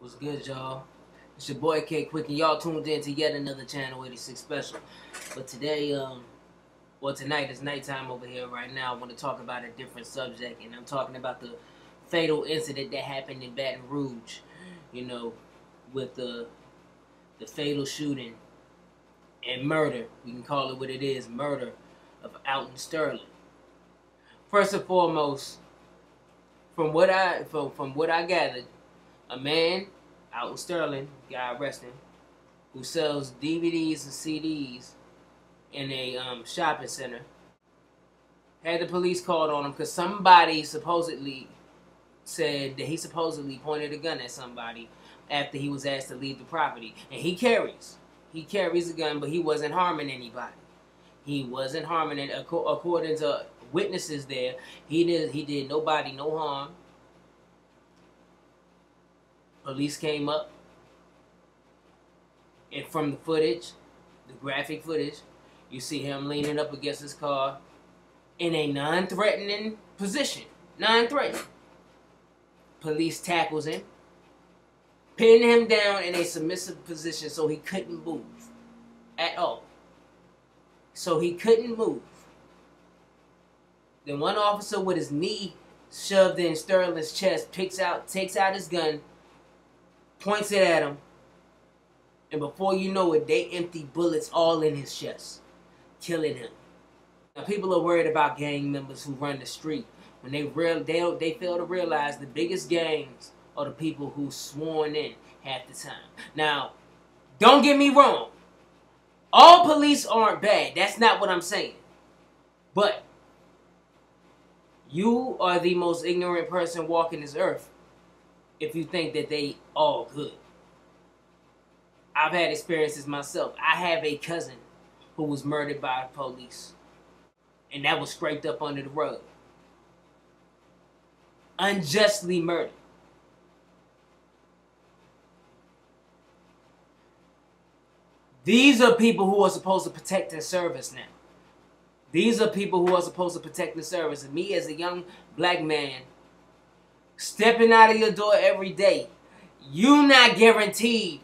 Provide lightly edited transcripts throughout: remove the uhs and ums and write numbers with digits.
What's good, y'all? It's your boy K Quick, and y'all tuned in to yet another Channel 86 special. But today, tonight is nighttime over here right now. I want to talk about a different subject, and I'm talking about the fatal incident that happened in Baton Rouge. You know, with the fatal shooting and murder. We can call it what it is, murder of Alton Sterling. First and foremost, from what I gathered, a man, Alton Sterling, God rest him, who sells DVDs and CDs in a shopping center, had the police called on him because somebody supposedly said that he supposedly pointed a gun at somebody after he was asked to leave the property. And he carries a gun, but he wasn't harming anybody. He wasn't harming it. According to witnesses there, he did nobody no harm. Police came up, and from the footage, the graphic footage, you see him leaning up against his car in a non-threatening position. Non-threatening. Police tackles him, pin him down in a submissive position so he couldn't move at all. So he couldn't move. Then one officer with his knee shoved in Sterling's chest takes out his gun, points it at him, and before you know it, they empty bullets all in his chest, killing him. Now, people are worried about gang members who run the street when they fail to realize the biggest gangs are the people who sworn in half the time. Now, don't get me wrong. All police aren't bad. That's not what I'm saying. But you are the most ignorant person walking this earth if you think that they all good. I've had experiences myself. I have a cousin who was murdered by police, and that was scraped up under the rug. Unjustly murdered. These are people who are supposed to protect and serve us now. These are people who are supposed to protect and serve us. And me as a young black man, stepping out of your door every day, you're not guaranteed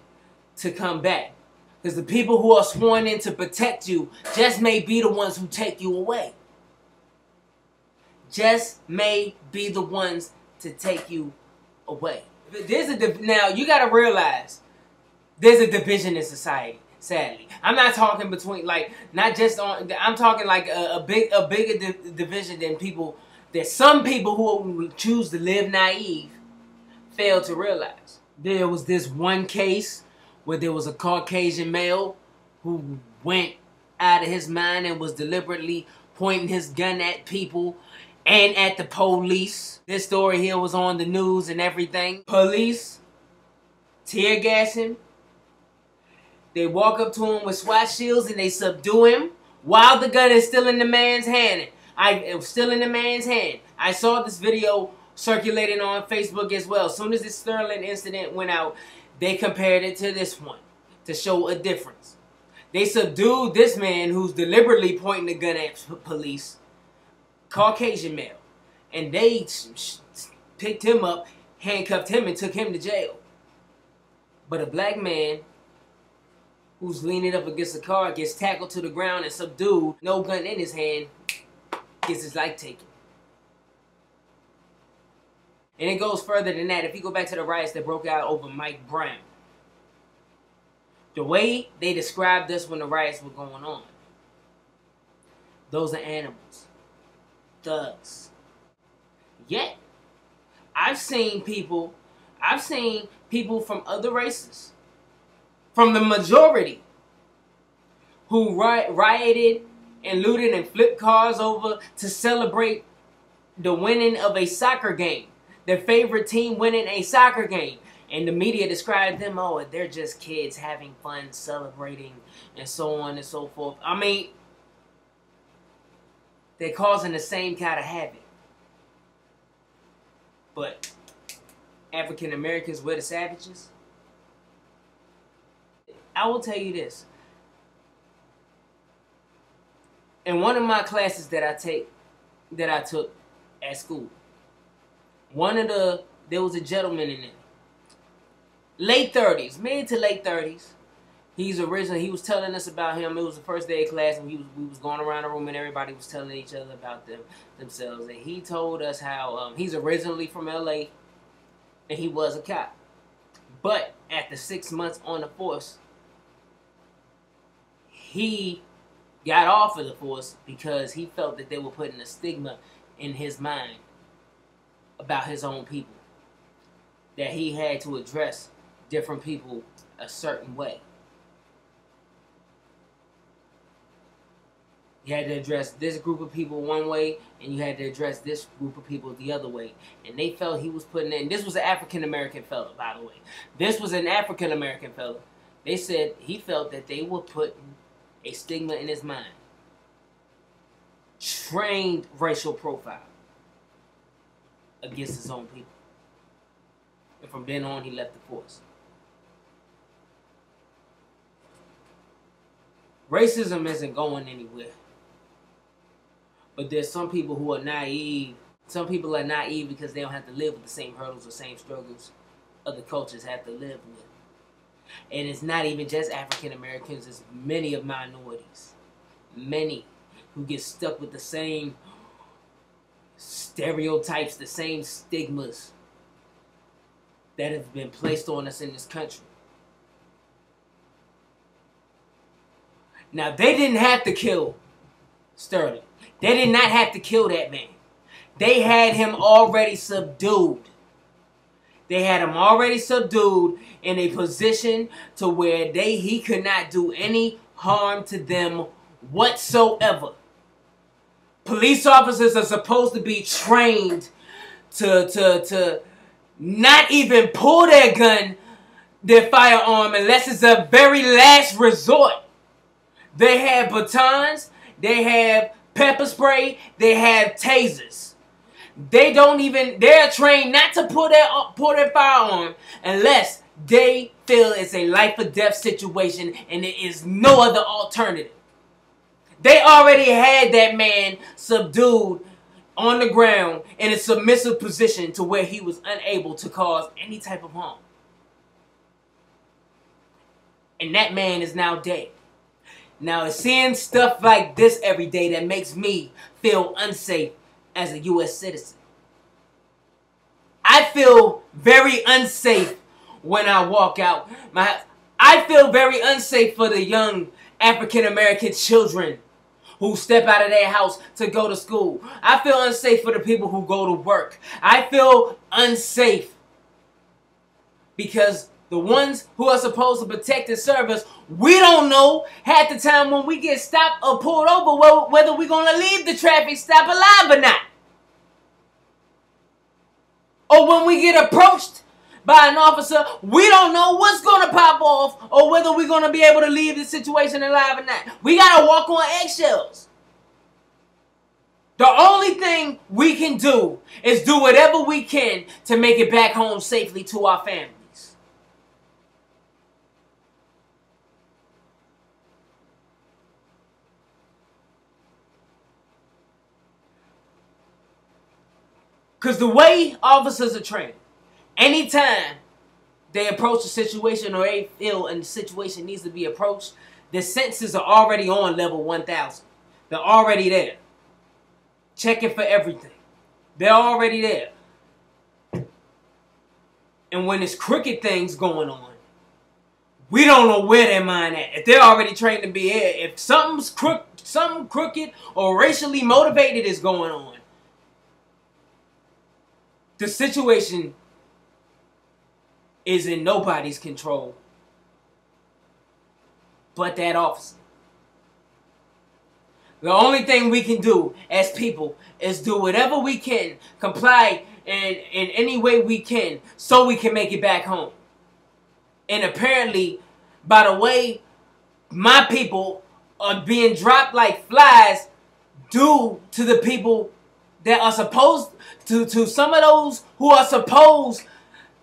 to come back. Because the people who are sworn in to protect you just may be the ones who take you away. Just may be the ones to take you away. Now, you got to realize, there's a division in society, sadly. I'm not talking between, I'm talking like a bigger division than people. There's some people who choose to live naive fail to realize. There was this one case where there was a Caucasian male who went out of his mind and was deliberately pointing his gun at people and at the police. This story here was on the news and everything. Police tear gas him. They walk up to him with SWAT shields and they subdue him while the gun is still in the man's hand. It was still in the man's hand. I saw this video circulating on Facebook as well. As soon as this Sterling incident went out, they compared it to this one to show a difference. They subdued this man who's deliberately pointing the gun at police, Caucasian male, and they picked him up, handcuffed him, and took him to jail. But a black man who's leaning up against a car gets tackled to the ground and subdued, no gun in his hand, gets his life taken. And it goes further than that. If you go back to the riots that broke out over Mike Brown, the way they described us when the riots were going on, those are animals, thugs. Yet, I've seen people from other races, from the majority, who rioted and looted and flipped cars over to celebrate the winning of a soccer game. Their favorite team winning a soccer game. And the media described them, oh, they're just kids having fun, celebrating, and so on and so forth. I mean, they're causing the same kind of havoc. But African Americans were the savages. I will tell you this. In one of my classes that I took at school, there was a gentleman in there. late 30s, mid to late 30s. He was telling us about him. It was the first day of class, and we was going around the room, and everybody was telling each other about themselves. And he told us how he's originally from LA, and he was a cop. But after 6 months on the force, he got off of the force because he felt that they were putting a stigma in his mind about his own people. That he had to address different people a certain way. You had to address this group of people one way, and you had to address this group of people the other way. And they felt he was putting in... This was an African-American fella, by the way. This was an African-American fella. They said he felt that they were putting a stigma in his mind. Trained racial profile against his own people. And from then on, he left the force. Racism isn't going anywhere. But there's some people who are naive. Some people are naive because they don't have to live with the same hurdles or same struggles other cultures have to live with. And it's not even just African Americans, it's many of minorities. Many who get stuck with the same stereotypes, the same stigmas that have been placed on us in this country. Now, they didn't have to kill Sterling. They did not have to kill that man. They had him already subdued. They had him already subdued in a position to where he could not do any harm to them whatsoever. Police officers are supposed to be trained to not even pull their firearm unless it's a very last resort. They have batons, they have pepper spray, they have tasers. They're trained not to pull their firearm unless they feel it's a life or death situation and there is no other alternative. They already had that man subdued on the ground in a submissive position to where he was unable to cause any type of harm. And that man is now dead. Now, it's seeing stuff like this every day that makes me feel unsafe as a U.S. citizen. I feel very unsafe when I walk out my house. I feel very unsafe for the young African-American children who step out of their house to go to school. I feel unsafe for the people who go to work. I feel unsafe because the ones who are supposed to protect and serve us, we don't know half the time when we get stopped or pulled over whether we're going to leave the traffic stop alive or not. Or when we get approached by an officer, we don't know what's going to pop off or whether we're going to be able to leave the situation alive or not. We got to walk on eggshells. The only thing we can do is do whatever we can to make it back home safely to our families. Because the way officers are trained, anytime they approach a situation or they feel a situation needs to be approached, the senses are already on level 1000. They're already there. Checking for everything. They're already there. And when there's crooked things going on, we don't know where their mind at. If they're already trained to be here, if something crooked or racially motivated is going on, the situation is in nobody's control but that officer. The only thing we can do as people is do whatever we can, comply in any way we can so we can make it back home. And apparently, by the way, my people are being dropped like flies due to the people that are supposed to some of those who are supposed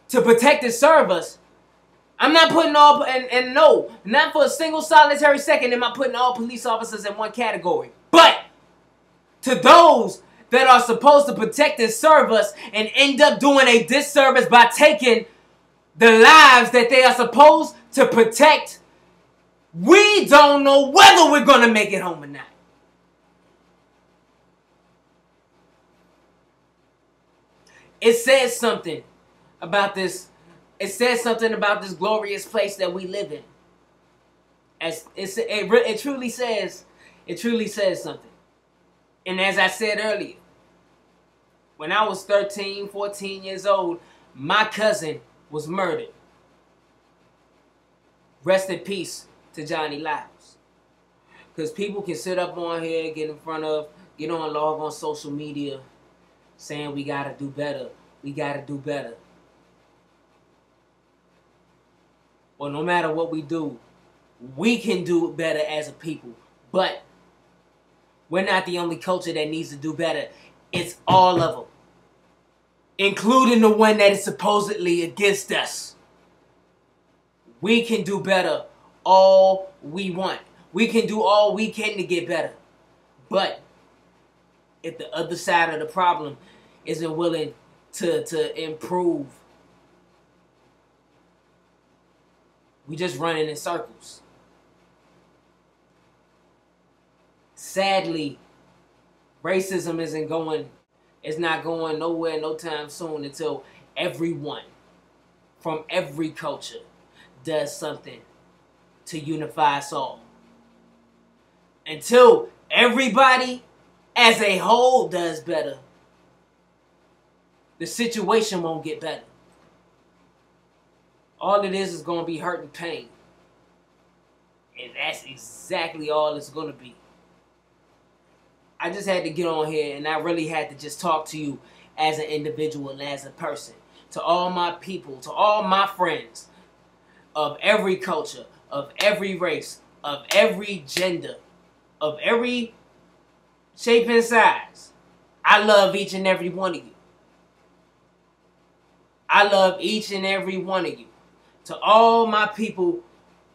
to protect and serve us. I'm not putting all, and no, not for a single solitary second am I putting all police officers in one category. But to those that are supposed to protect and serve us and end up doing a disservice by taking the lives that they are supposed to protect, we don't know whether we're going to make it home or not. It says something about this. It says something about this glorious place that we live in. It truly says something. And as I said earlier, when I was 13, 14 years old, my cousin was murdered. Rest in peace to Johnny Lyles. Because people can sit up on here, get on log on social media, saying we gotta do better. We gotta do better. Well, no matter what we do, we can do better as a people. But we're not the only culture that needs to do better. It's all of them, including the one that is supposedly against us. We can do better all we want. We can do all we can to get better. But if the other side of the problem isn't willing to improve, we just running in circles. Sadly, racism is not going nowhere no time soon until everyone from every culture does something to unify us all. Until everybody as a whole does better, the situation won't get better. All it is going to be hurt and pain. And that's exactly all it's going to be. I just had to get on here and I really had to just talk to you as an individual and as a person. To all my people, to all my friends of every culture, of every race, of every gender, of every shape and size. I love each and every one of you. I love each and every one of you. To all my people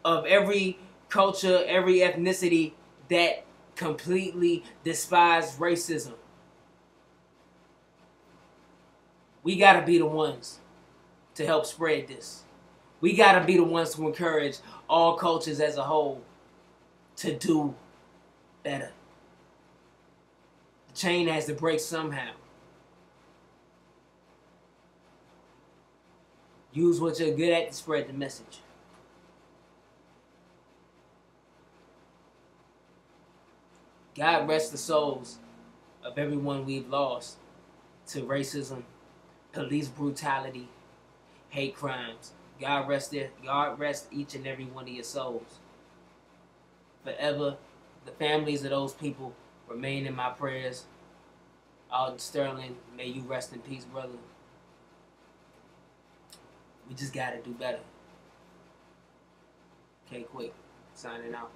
of every culture, every ethnicity that completely despise racism. We gotta be the ones to help spread this. We gotta be the ones to encourage all cultures as a whole to do better. The chain has to break somehow. Use what you're good at to spread the message. God rest the souls of everyone we've lost to racism, police brutality, hate crimes. God rest each and every one of your souls. Forever, the families of those people remain in my prayers. Alton Sterling, may you rest in peace, brother. We just gotta do better. Okay, quick. Signing out.